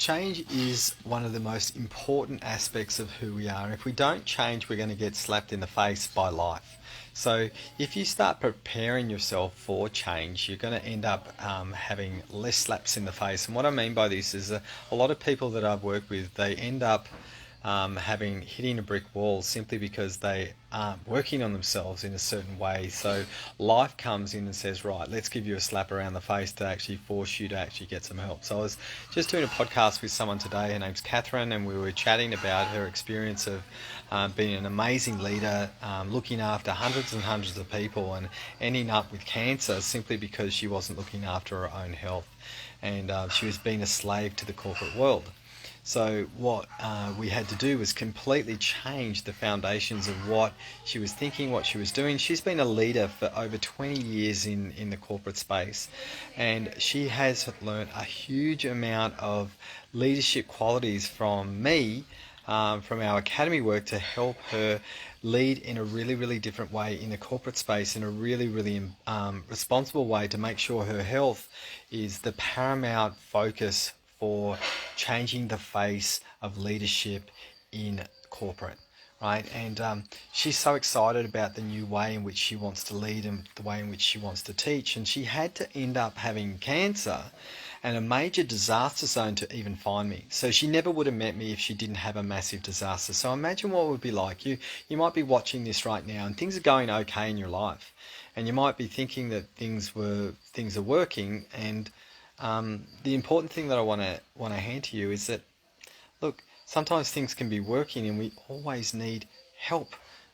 Change is one of the most important aspects of who we are. If we don't change, we're going to get slapped in the face by life. So if you start preparing yourself for change, you're going to end up having less slaps in the face. And what I mean by this is a lot of people that I've worked with, they end up having hitting a brick wall simply because they aren't working on themselves in a certain way. So life comes in and says, right, let's give you a slap around the face to actually force you to actually get some help. So I was just doing a podcast with someone today. Her name's Catherine, and we were chatting about her experience of being an amazing leader, looking after hundreds and hundreds of people, and ending up with cancer simply because she wasn't looking after her own health, and she was being a slave to the corporate world. So what we had to do was completely change the foundations of what she was thinking, what she was doing. She's been a leader for over 20 years in the corporate space, and she has learned a huge amount of leadership qualities from me, from our academy work, to help her lead in a really, really different way in the corporate space, in a really, really responsible way, to make sure her health is the paramount focus for changing the face of leadership in corporate, right? And she's so excited about the new way in which she wants to lead and the way in which she wants to teach. And she had to end up having cancer and a major disaster zone to even find me. So she never would have met me if she didn't have a massive disaster. So imagine what it would be like. You might be watching this right now and things are going okay in your life. And you might be thinking that things are working, and the important thing that I want to hand to you is that, look, sometimes things can be working and we always need help.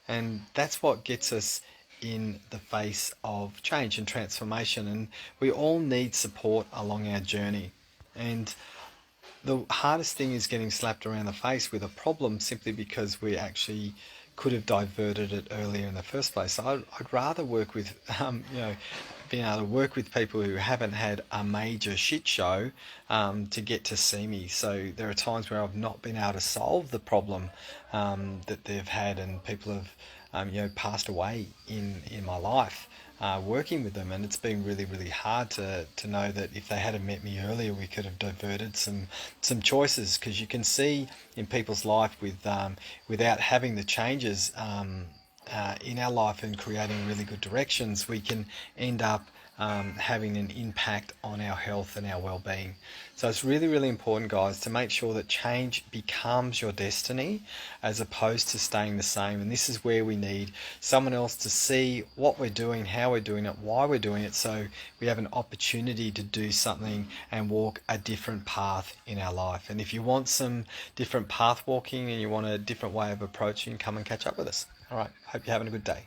And that's what gets us in the face of change and transformation. And we all need support along our journey. And the hardest thing is getting slapped around the face with a problem simply because we actually could have diverted it earlier in the first place. So I'd rather work with, being able to work with people who haven't had a major shit show to get to see me. So there are times where I've not been able to solve the problem that they've had, and people have, passed away in my life. Working with them, and it's been really, really hard to know that if they hadn't met me earlier, we could have diverted some choices, because you can see in people's life without having the changes in our life and creating really good directions, we can end up having an impact on our health and our well-being. So it's really, really important, guys, to make sure that change becomes your destiny as opposed to staying the same. And this is where we need someone else to see what we're doing, how we're doing it, why we're doing it, so we have an opportunity to do something and walk a different path in our life. And if you want some different path walking and you want a different way of approaching, come and catch up with us. All right, hope you're having a good day.